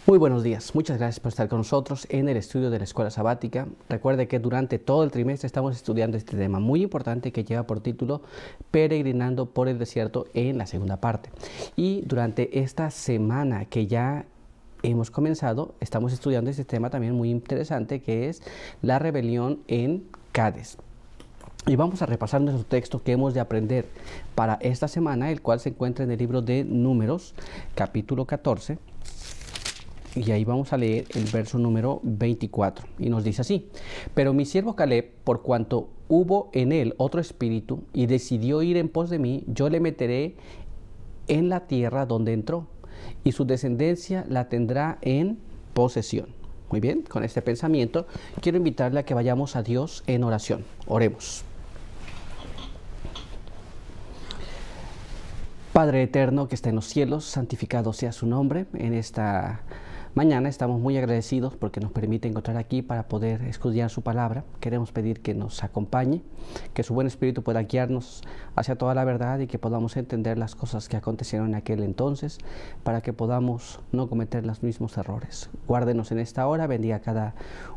Muy buenos días, muchas gracias por estar con nosotros en el estudio de la Escuela Sabática. Recuerde que durante todo el trimestre estamos estudiando este tema muy importante que lleva por título Peregrinando por el Desierto en la segunda parte. Y durante esta semana que ya hemos comenzado, estamos estudiando este tema también muy interesante que es la rebelión en Cades. Y vamos a repasar nuestro texto que hemos de aprender para esta semana, el cual se encuentra en el libro de Números, capítulo 14. Y ahí vamos a leer el verso número 24. Y nos dice así: Pero mi siervo Caleb, por cuanto hubo en él otro espíritu y decidió ir en pos de mí, yo le meteré en la tierra donde entró, y su descendencia la tendrá en posesión. Muy bien, con este pensamiento quiero invitarle a que vayamos a Dios en oración. Oremos. Padre eterno que está en los cielos, santificado sea su nombre. En esta mañana estamos muy agradecidos porque nos permite encontrar aquí para poder estudiar su palabra. Queremos pedir que nos acompañe, que su buen espíritu pueda guiarnos hacia toda la verdad y que podamos entender las cosas que acontecieron en aquel entonces para que podamos no cometer los mismos errores. Guárdenos en esta hora, bendiga a cada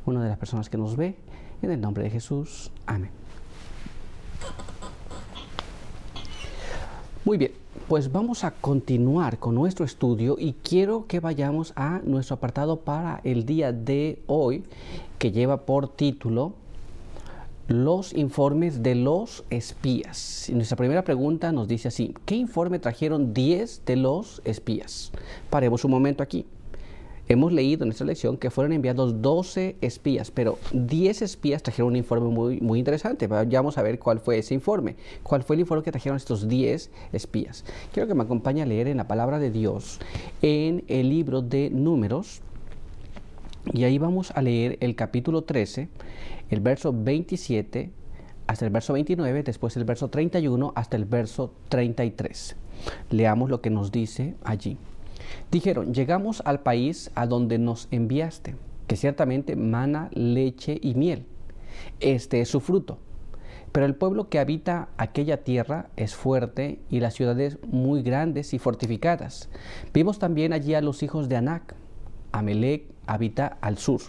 una de las personas que nos ve. En el nombre de Jesús. Amén. Muy bien, pues vamos a continuar con nuestro estudio y quiero que vayamos a nuestro apartado para el día de hoy, que lleva por título Los informes de los espías. Y nuestra primera pregunta nos dice así: ¿qué informe trajeron 10 de los espías? Paremos un momento aquí. Hemos leído en esta lección que fueron enviados 12 espías, pero 10 espías trajeron un informe muy interesante. Vamos a ver cuál fue ese informe. ¿Cuál fue el informe que trajeron estos 10 espías? Quiero que me acompañe a leer en la palabra de Dios en el libro de Números. Y ahí vamos a leer el capítulo 13, el verso 27 hasta el verso 29, después el verso 31 hasta el verso 33. Leamos lo que nos dice allí. Dijeron: llegamos al país a donde nos enviaste, que ciertamente mana leche y miel. Este es su fruto. Pero el pueblo que habita aquella tierra es fuerte y las ciudades muy grandes y fortificadas. Vimos también allí a los hijos de Anac. Amelec habita al sur.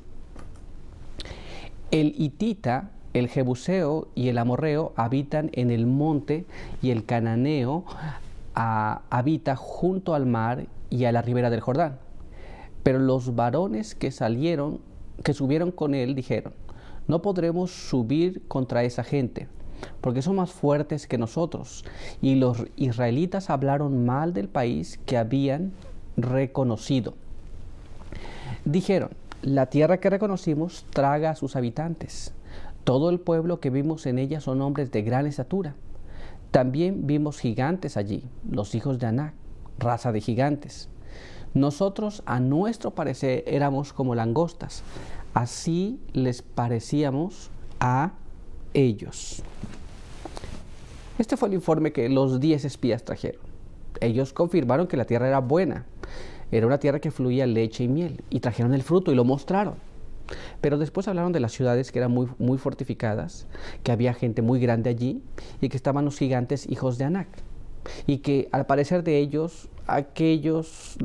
El hitita, el jebuseo y el amorreo habitan en el monte, y el cananeo habita junto al mar y a la ribera del Jordán. Pero los varones que subieron con él dijeron: no podremos subir contra esa gente, porque son más fuertes que nosotros. Y los israelitas hablaron mal del país que habían reconocido. Dijeron: la tierra que reconocimos traga a sus habitantes. Todo el pueblo que vimos en ella son hombres de gran estatura. También vimos gigantes allí, los hijos de Anac, raza de gigantes. Nosotros, a nuestro parecer, éramos como langostas. Así les parecíamos a ellos. Este fue el informe que los 10 espías trajeron. Ellos confirmaron que la tierra era buena. Era una tierra que fluía leche y miel. Y trajeron el fruto y lo mostraron. Pero después hablaron de las ciudades que eran muy fortificadas, que había gente muy grande allí y que estaban los gigantes hijos de Anac. Y que al parecer de ellos, aquellos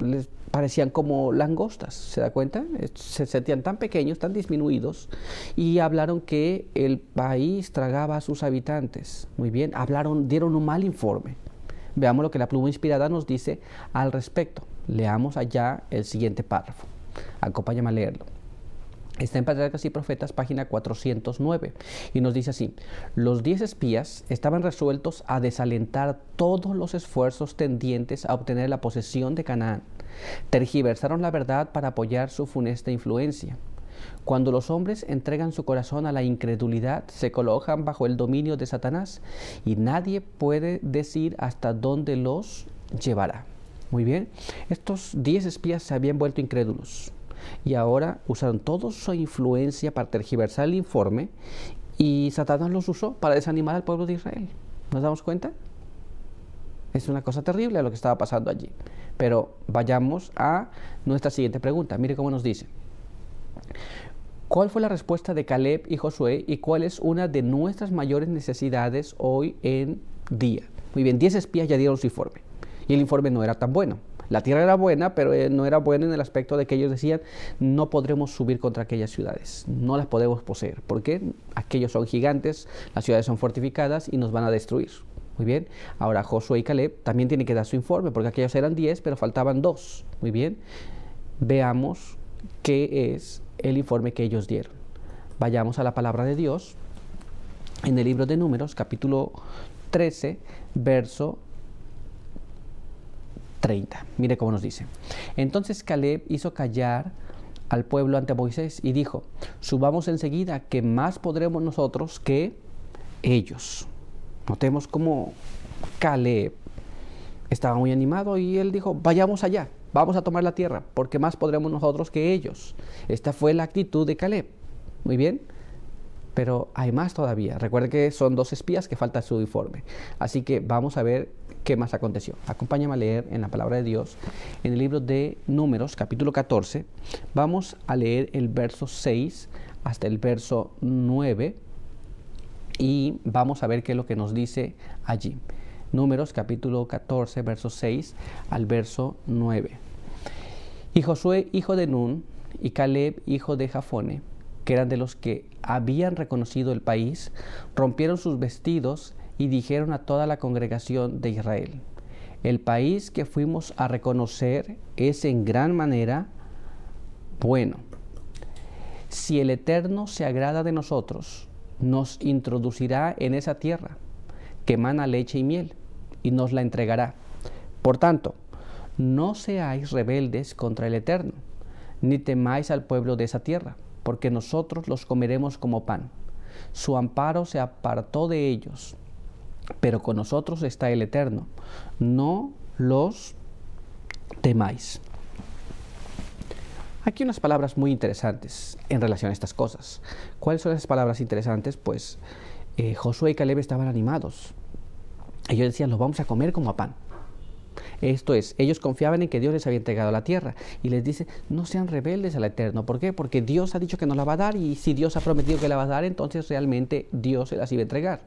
les parecían como langostas, ¿se da cuenta? Se sentían tan pequeños, tan disminuidos, y hablaron que el país tragaba a sus habitantes. Muy bien, dieron un mal informe. Veamos lo que la pluma inspirada nos dice al respecto. Leamos allá el siguiente párrafo. Acompáñame a leerlo. Está en Patriarcas y Profetas, página 409, y nos dice así: los 10 espías estaban resueltos a desalentar todos los esfuerzos tendientes a obtener la posesión de Canaán. Tergiversaron la verdad para apoyar su funesta influencia. Cuando los hombres entregan su corazón a la incredulidad, se colocan bajo el dominio de Satanás, y nadie puede decir hasta dónde los llevará. Muy bien, estos 10 espías se habían vuelto incrédulos y ahora usaron toda su influencia para tergiversar el informe, y Satanás los usó para desanimar al pueblo de Israel. ¿Nos damos cuenta? Es una cosa terrible lo que estaba pasando allí. Pero vayamos a nuestra siguiente pregunta. Mire cómo nos dice: ¿cuál fue la respuesta de Caleb y Josué y cuál es una de nuestras mayores necesidades hoy en día? Muy bien, 10 espías ya dieron su informe y el informe no era tan bueno. La tierra era buena, pero no era buena en el aspecto de que ellos decían, no podremos subir contra aquellas ciudades, no las podemos poseer, porque aquellos son gigantes, las ciudades son fortificadas y nos van a destruir. Muy bien, ahora Josué y Caleb también tienen que dar su informe, porque aquellos eran 10, pero faltaban 2. Muy bien, veamos qué es el informe que ellos dieron. Vayamos a la palabra de Dios en el libro de Números, capítulo 13, verso 30. Mire cómo nos dice. Entonces Caleb hizo callar al pueblo ante Moisés y dijo, subamos enseguida, que más podremos nosotros que ellos. Notemos cómo Caleb estaba muy animado y él dijo, vayamos allá, vamos a tomar la tierra, porque más podremos nosotros que ellos. Esta fue la actitud de Caleb. Muy bien, pero hay más todavía. Recuerden que son 2 espías que falta su informe. Así que vamos a ver qué más aconteció. Acompáñame a leer en la palabra de Dios, en el libro de Números, capítulo 14. Vamos a leer el verso 6 hasta el verso 9 y vamos a ver qué es lo que nos dice allí. Números, capítulo 14, verso 6 al verso 9. Y Josué, hijo de Nun, y Caleb, hijo de Jafone, que eran de los que habían reconocido el país, rompieron sus vestidos y dijeron a toda la congregación de Israel, el país que fuimos a reconocer es en gran manera bueno. Si el Eterno se agrada de nosotros, nos introducirá en esa tierra que mana leche y miel, y nos la entregará. Por tanto, no seáis rebeldes contra el Eterno, ni temáis al pueblo de esa tierra, porque nosotros los comeremos como pan. Su amparo se apartó de ellos, pero con nosotros está el Eterno. No los temáis. Aquí unas palabras muy interesantes en relación a estas cosas. ¿Cuáles son esas palabras interesantes? Pues Josué y Caleb estaban animados. Ellos decían, los vamos a comer como a pan. Esto es, ellos confiaban en que Dios les había entregado la tierra y les dice, no sean rebeldes al Eterno. ¿Por qué? Porque Dios ha dicho que nos la va a dar y si Dios ha prometido que la va a dar, entonces realmente Dios se las iba a entregar.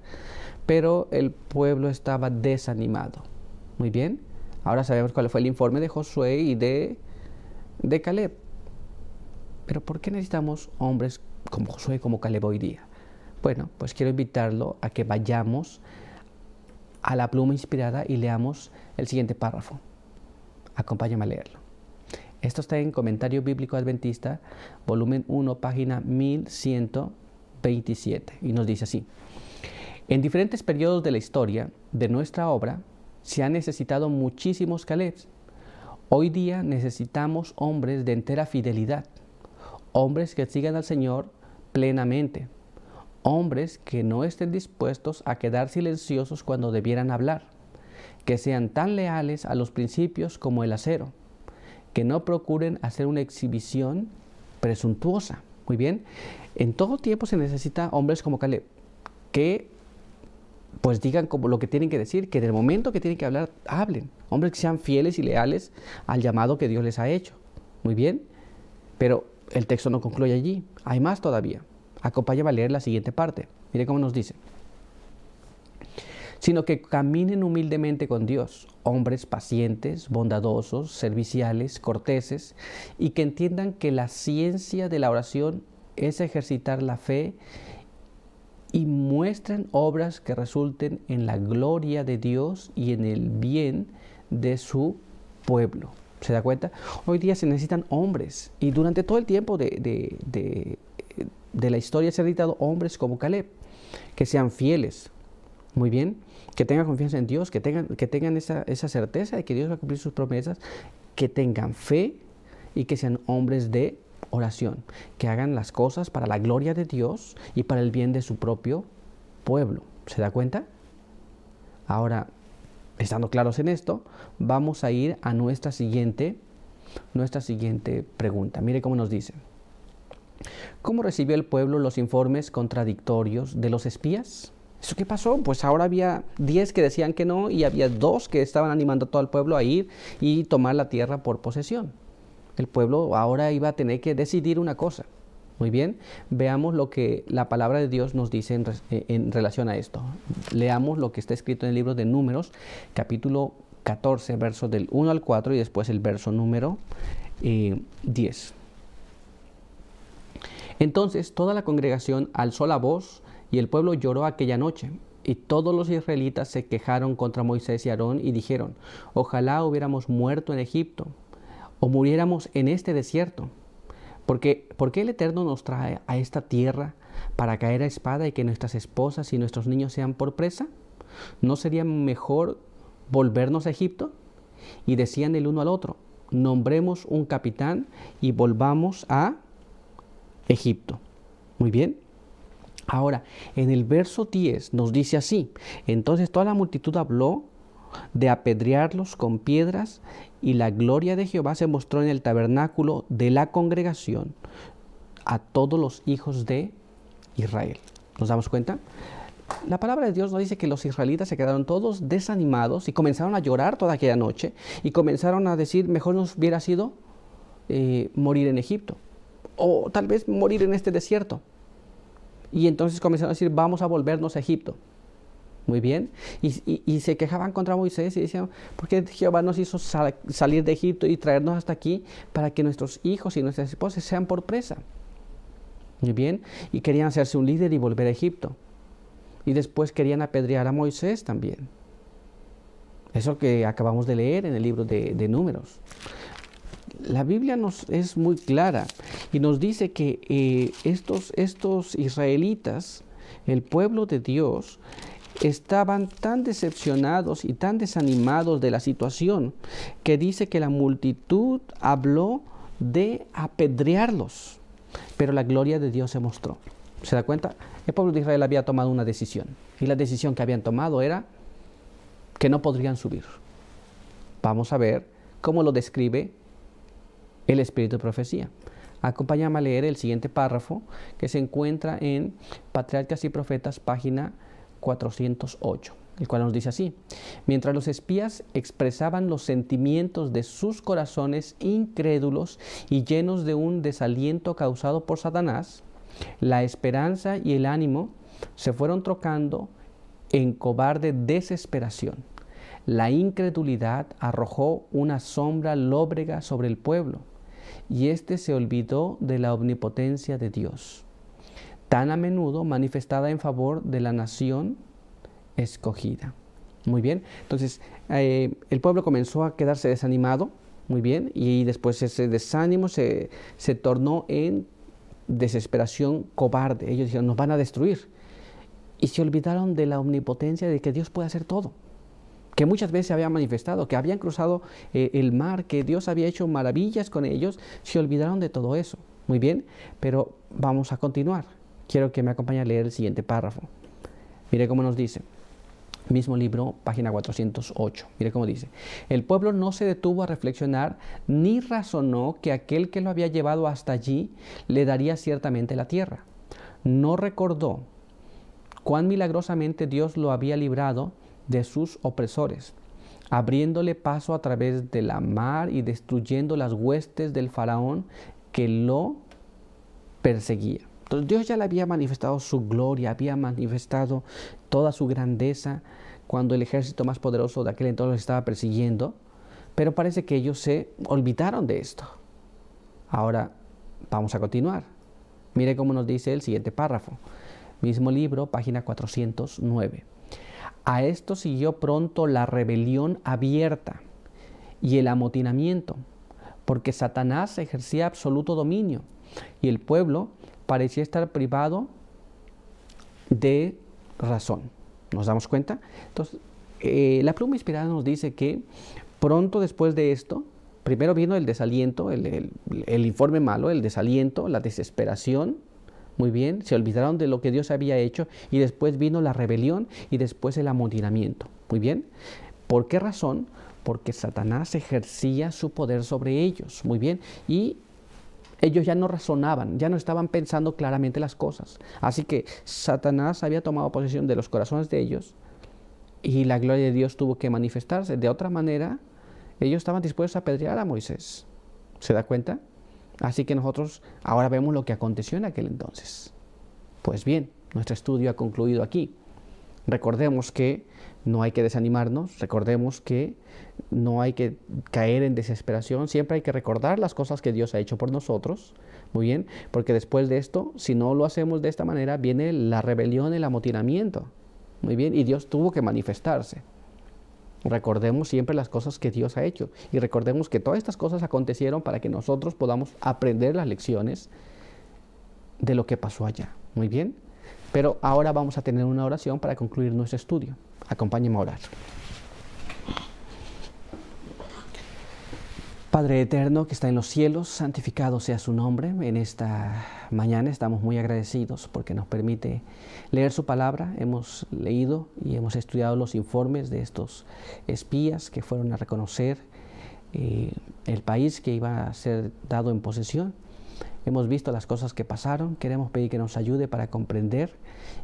Pero el pueblo estaba desanimado. Muy bien, ahora sabemos cuál fue el informe de Josué y de Caleb. Pero ¿por qué necesitamos hombres como Josué y como Caleb hoy día? Bueno, pues quiero invitarlo a que vayamos a la pluma inspirada y leamos el siguiente párrafo. Acompáñame a leerlo. Esto está en Comentario Bíblico Adventista, volumen 1, página 1127, y nos dice así. En diferentes periodos de la historia de nuestra obra se han necesitado muchísimos Calebs. Hoy día necesitamos hombres de entera fidelidad, hombres que sigan al Señor plenamente, hombres que no estén dispuestos a quedar silenciosos cuando debieran hablar, que sean tan leales a los principios como el acero, que no procuren hacer una exhibición presuntuosa. Muy bien, en todo tiempo se necesita hombres como Caleb, que pues digan como lo que tienen que decir, que en el momento que tienen que hablar, hablen. Hombres que sean fieles y leales al llamado que Dios les ha hecho. Muy bien, pero el texto no concluye allí, hay más todavía. Acompáñame a leer la siguiente parte. Mire cómo nos dice. Sino que caminen humildemente con Dios, hombres pacientes, bondadosos, serviciales, corteses, y que entiendan que la ciencia de la oración es ejercitar la fe y muestren obras que resulten en la gloria de Dios y en el bien de su pueblo. ¿Se da cuenta? Hoy día se necesitan hombres y durante todo el tiempo de la historia se han necesitado hombres como Caleb, que sean fieles, muy bien, que tengan confianza en Dios, que tengan esa certeza de que Dios va a cumplir sus promesas, que tengan fe y que sean hombres de oración, que hagan las cosas para la gloria de Dios y para el bien de su propio pueblo. ¿Se da cuenta? Ahora, estando claros en esto, vamos a ir a nuestra siguiente pregunta. Mire cómo nos dice. ¿Cómo recibió el pueblo los informes contradictorios de los espías? ¿Eso qué pasó? Pues ahora había 10 que decían que no y había 2 que estaban animando a todo el pueblo a ir y tomar la tierra por posesión. El pueblo ahora iba a tener que decidir una cosa. Muy bien, veamos lo que la palabra de Dios nos dice en relación a esto. Leamos lo que está escrito en el libro de Números, capítulo 14, versos del 1 al 4 y después el verso número 10. Entonces toda la congregación alzó la voz y el pueblo lloró aquella noche. Y todos los israelitas se quejaron contra Moisés y Aarón y dijeron: ojalá hubiéramos muerto en Egipto o muriéramos en este desierto. ¿Por qué el Eterno nos trae a esta tierra para caer a espada y que nuestras esposas y nuestros niños sean por presa? ¿No sería mejor volvernos a Egipto? Y decían el uno al otro: nombremos un capitán y volvamos a Egipto. Muy bien. Ahora, en el verso 10 nos dice así: entonces toda la multitud habló de apedrearlos con piedras, y la gloria de Jehová se mostró en el tabernáculo de la congregación a todos los hijos de Israel. ¿Nos damos cuenta? La palabra de Dios nos dice que los israelitas se quedaron todos desanimados y comenzaron a llorar toda aquella noche y comenzaron a decir: mejor nos hubiera sido morir en Egipto o tal vez morir en este desierto. Y entonces comenzaron a decir: vamos a volvernos a Egipto. Muy bien. Y se quejaban contra Moisés y decían: ¿por qué Jehová nos hizo salir de Egipto y traernos hasta aquí para que nuestros hijos y nuestras esposas sean por presa? Muy bien. Y querían hacerse un líder y volver a Egipto. Y después querían apedrear a Moisés también. Eso que acabamos de leer en el libro de Números. La Biblia es muy clara y nos dice que estos israelitas, el pueblo de Dios, estaban tan decepcionados y tan desanimados de la situación que dice que la multitud habló de apedrearlos, pero la gloria de Dios se mostró. ¿Se da cuenta? El pueblo de Israel había tomado una decisión y la decisión que habían tomado era que no podrían subir. Vamos a ver cómo lo describe el Espíritu de Profecía. Acompáñame a leer el siguiente párrafo que se encuentra en Patriarcas y Profetas, página 408, el cual nos dice así: mientras los espías expresaban los sentimientos de sus corazones incrédulos y llenos de un desaliento causado por Satanás, la esperanza y el ánimo se fueron trocando en cobarde desesperación. La incredulidad arrojó una sombra lóbrega sobre el pueblo, y éste se olvidó de la omnipotencia de Dios, tan a menudo manifestada en favor de la nación escogida. Muy bien, entonces el pueblo comenzó a quedarse desanimado, muy bien, y después ese desánimo se tornó en desesperación cobarde. Ellos dijeron: nos van a destruir, y se olvidaron de la omnipotencia, de que Dios puede hacer todo, que muchas veces se había manifestado, que habían cruzado el mar, que Dios había hecho maravillas con ellos. Se olvidaron de todo eso. Muy bien, pero vamos a continuar. Quiero que me acompañe a leer el siguiente párrafo. Mire cómo nos dice. Mismo libro, página 408. Mire cómo dice: el pueblo no se detuvo a reflexionar ni razonó que aquel que lo había llevado hasta allí le daría ciertamente la tierra. No recordó cuán milagrosamente Dios lo había librado de sus opresores, abriéndole paso a través de la mar y destruyendo las huestes del faraón que lo perseguía. Entonces Dios ya le había manifestado su gloria, había manifestado toda su grandeza cuando el ejército más poderoso de aquel entonces los estaba persiguiendo, pero parece que ellos se olvidaron de esto. Ahora vamos a continuar. Mire cómo nos dice el siguiente párrafo. Mismo libro, página 409. A esto siguió pronto la rebelión abierta y el amotinamiento, porque Satanás ejercía absoluto dominio y el pueblo parecía estar privado de razón. ¿Nos damos cuenta? Entonces, la pluma inspirada nos dice que pronto después de esto, primero vino el desaliento, el informe malo, el desaliento, la desesperación. Muy bien, se olvidaron de lo que Dios había hecho, y después vino la rebelión y después el amotinamiento. Muy bien, ¿por qué razón? Porque Satanás ejercía su poder sobre ellos. Muy bien, y ellos ya no razonaban, ya no estaban pensando claramente las cosas. Así que Satanás había tomado posesión de los corazones de ellos y la gloria de Dios tuvo que manifestarse. De otra manera, ellos estaban dispuestos a apedrear a Moisés. ¿Se da cuenta? Así que nosotros ahora vemos lo que aconteció en aquel entonces. Pues bien, nuestro estudio ha concluido aquí. Recordemos que no hay que desanimarnos, recordemos que no hay que caer en desesperación, siempre hay que recordar las cosas que Dios ha hecho por nosotros, muy bien, porque después de esto, si no lo hacemos de esta manera, viene la rebelión, el amotinamiento, muy bien, y Dios tuvo que manifestarse. Recordemos siempre las cosas que Dios ha hecho y recordemos que todas estas cosas acontecieron para que nosotros podamos aprender las lecciones de lo que pasó allá, muy bien. Pero ahora vamos a tener una oración para concluir nuestro estudio. Acompáñenme a orar. Padre eterno que está en los cielos, santificado sea su nombre. En esta mañana estamos muy agradecidos porque nos permite leer su palabra. Hemos leído y hemos estudiado los informes de estos espías que fueron a reconocer el país que iba a ser dado en posesión. Hemos visto las cosas que pasaron. Queremos pedir que nos ayude para comprender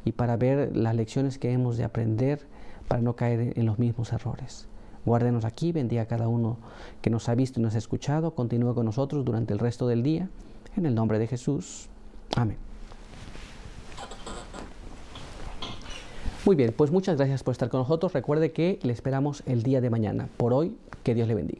y para ver las lecciones que hemos de aprender para no caer en los mismos errores. Guárdenos aquí, bendiga a cada uno que nos ha visto y nos ha escuchado. Continúe con nosotros durante el resto del día. En el nombre de Jesús. Amén. Muy bien, pues muchas gracias por estar con nosotros. Recuerde que le esperamos el día de mañana. Por hoy, que Dios le bendiga.